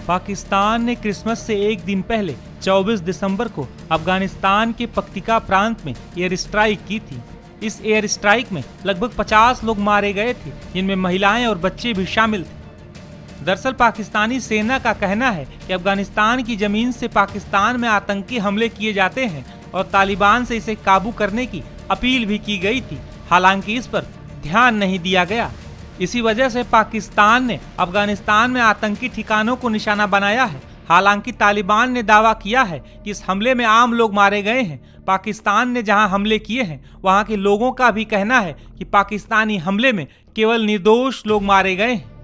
पाकिस्तान ने क्रिसमस से एक दिन पहले 24 दिसंबर को अफगानिस्तान के पक्तिका प्रांत में एयर स्ट्राइक की थी। इस एयर स्ट्राइक में लगभग 50 लोग मारे गए थे, जिनमें महिलाएं और बच्चे भी शामिल थे। दरअसल पाकिस्तानी सेना का कहना है कि अफगानिस्तान की जमीन से पाकिस्तान में आतंकी हमले किए जाते हैं और तालिबान से इसे काबू करने की अपील भी की गई थी। हालांकि इस पर ध्यान नहीं दिया गया। इसी वजह से पाकिस्तान ने अफगानिस्तान में आतंकी ठिकानों को निशाना बनाया है। हालांकि तालिबान ने दावा किया है कि इस हमले में आम लोग मारे गए हैं। पाकिस्तान ने जहां हमले किए हैं वहां के लोगों का भी कहना है कि पाकिस्तानी हमले में केवल निर्दोष लोग मारे गए हैं।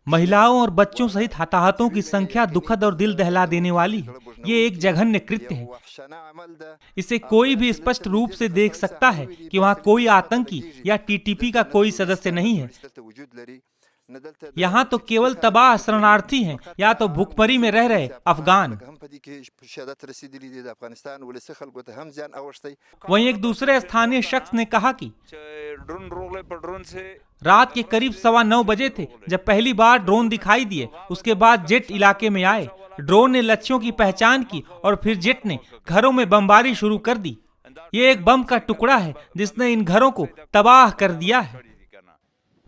महिलाओं और बच्चों सहित हताहतों की संख्या दुखद और दिल दहला देने वाली है। ये एक जघन्य कृत्य है। इसे कोई भी स्पष्ट रूप से देख सकता है कि वहाँ कोई आतंकी या टीटीपी का कोई सदस्य नहीं है। यहाँ तो केवल तबाह शरणार्थी हैं या तो भूखमरी में रह रहे अफगान। वहीं एक दूसरे स्थानीय शख्स ने कहा कि रात के करीब 9:15 बजे थे जब पहली बार ड्रोन दिखाई दिए। उसके बाद जेट इलाके में आए। ड्रोन ने लक्ष्यों की पहचान की और फिर जेट ने घरों में बमबारी शुरू कर दी। ये एक बम का टुकड़ा है जिसने इन घरों को तबाह कर दिया है।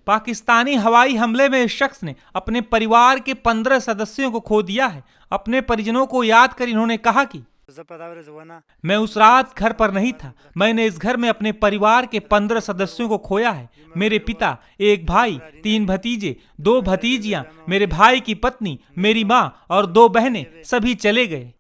पाकिस्तानी हवाई हमले में इस शख्स ने अपने परिवार के 15 सदस्यों को खो दिया है। अपने परिजनों को याद कर इन्होंने कहा कि मैं उस रात घर पर नहीं था। मैंने इस घर में अपने परिवार के 15 सदस्यों को खोया है। मेरे पिता, एक भाई, 3 भतीजे, 2 भतीजियां, मेरे भाई की पत्नी, मेरी माँ और 2 बहनें सभी चले गए।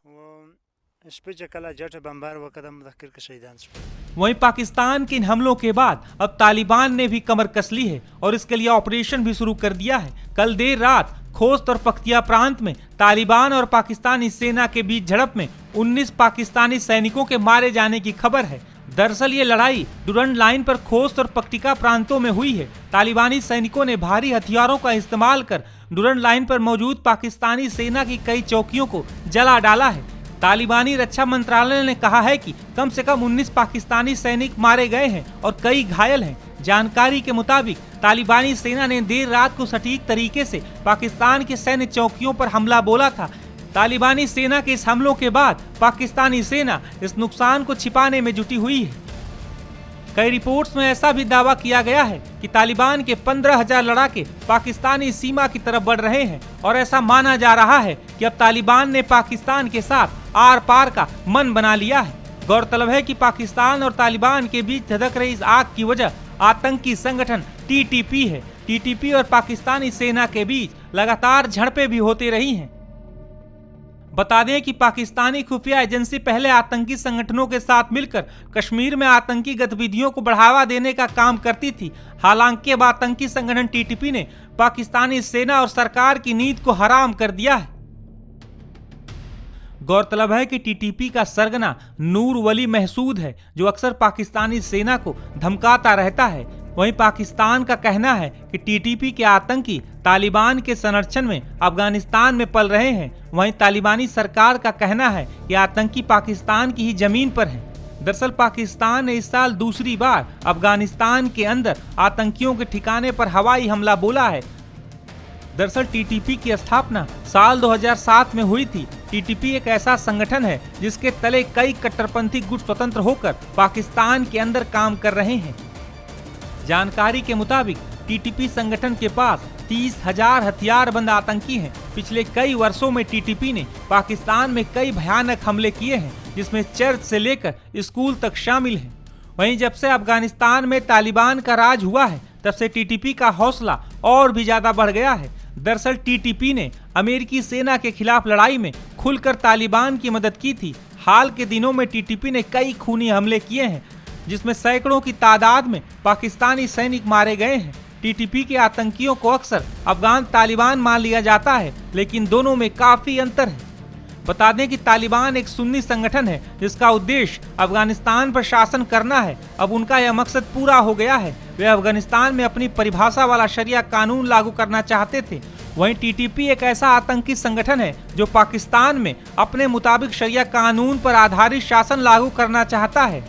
वहीं पाकिस्तान के इन हमलों के बाद अब तालिबान ने भी कमर कस ली है और इसके लिए ऑपरेशन भी शुरू कर दिया है। कल देर रात खोस्त और पख्तिया प्रांत में तालिबान और पाकिस्तानी सेना के बीच झड़प में 19 पाकिस्तानी सैनिकों के मारे जाने की खबर है। दरअसल ये लड़ाई डुरंड लाइन पर खोस्त और पक्तिका प्रांतों में हुई है। तालिबानी सैनिकों ने भारी हथियारों का इस्तेमाल कर डुरंड लाइन पर मौजूद पाकिस्तानी सेना की कई चौकियों को जला डाला है। तालिबानी रक्षा मंत्रालय ने कहा है कि कम से कम 19 पाकिस्तानी सैनिक मारे गए हैं और कई घायल हैं। जानकारी के मुताबिक तालिबानी सेना ने देर रात को सटीक तरीके से पाकिस्तान के सैन्य चौकियों पर हमला बोला था। तालिबानी सेना के इस हमलों के बाद पाकिस्तानी सेना इस नुकसान को छिपाने में जुटी हुई है। कई रिपोर्ट्स में ऐसा भी दावा किया गया है कि तालिबान के 15,000 लड़ाके पाकिस्तानी सीमा की तरफ बढ़ रहे हैं और ऐसा माना जा रहा है कि अब तालिबान ने पाकिस्तान के साथ आर पार का मन बना लिया है। गौरतलब है कि पाकिस्तान और तालिबान के बीच धधक रही इस आग की वजह आतंकी संगठन टीटीपी है। टीटीपी और पाकिस्तानी सेना के बीच लगातार झड़पें भी होती रही हैं। बता दें कि पाकिस्तानी खुफिया एजेंसी पहले आतंकी संगठनों के साथ मिलकर कश्मीर में आतंकी गतिविधियों को बढ़ावा देने का काम करती थी। हालांकि अब आतंकी संगठन टीटीपी ने पाकिस्तानी सेना और सरकार की नीति को हराम कर दिया है। गौरतलब है कि टीटीपी का सरगना नूर वली महसूद है, जो अक्सर पाकिस्तानी सेना को धमकाता रहता है। वहीं पाकिस्तान का कहना है कि टीटीपी के आतंकी तालिबान के संरक्षण में अफगानिस्तान में पल रहे हैं। वहीं तालिबानी सरकार का कहना है कि आतंकी पाकिस्तान की ही जमीन पर हैं। दरअसल पाकिस्तान ने इस साल दूसरी बार अफगानिस्तान के अंदर आतंकियों के ठिकाने पर हवाई हमला बोला है। दरअसल टीटीपी की स्थापना साल 2007 में हुई थी। टीटीपी एक ऐसा संगठन है जिसके तले कई कट्टरपंथी गुट स्वतंत्र होकर पाकिस्तान के अंदर काम कर रहे हैं। जानकारी के मुताबिक टीटीपी संगठन के पास 30,000 हथियारबंद आतंकी हैं। पिछले कई वर्षों में टीटीपी ने पाकिस्तान में कई भयानक हमले किए हैं, जिसमें चर्च से लेकर स्कूल तक शामिल हैं। वहीं जब से अफगानिस्तान में तालिबान का राज हुआ है, तब से टीटीपी का हौसला और भी ज्यादा बढ़ गया है। दरअसल टीटीपी ने अमेरिकी सेना के खिलाफ लड़ाई में खुलकर तालिबान की मदद की थी। हाल के दिनों में टीटीपी ने कई खूनी हमले किए हैं, जिसमें सैकड़ों की तादाद में पाकिस्तानी सैनिक मारे गए हैं। टीटीपी के आतंकियों को अक्सर अफगान तालिबान मान लिया जाता है, लेकिन दोनों में काफी अंतर है। बता दें कि तालिबान एक सुन्नी संगठन है जिसका उद्देश्य अफगानिस्तान पर शासन करना है। अब उनका यह मकसद पूरा हो गया है। वे अफगानिस्तान में अपनी परिभाषा वाला शरिया कानून लागू करना चाहते थे। वहीं टीटीपी एक ऐसा आतंकी संगठन है जो पाकिस्तान में अपने मुताबिक शरिया कानून पर आधारित शासन लागू करना चाहता है।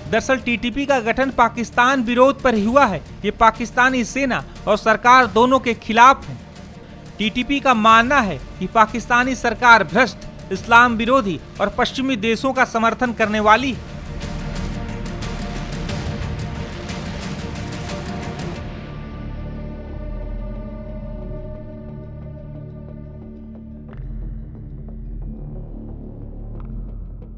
दरअसल टीटीपी का गठन पाकिस्तान विरोध पर ही हुआ है। ये पाकिस्तानी सेना और सरकार दोनों के खिलाफ है। टीटीपी का मानना है कि पाकिस्तानी सरकार भ्रष्ट, इस्लाम विरोधी और पश्चिमी देशों का समर्थन करने वाली है।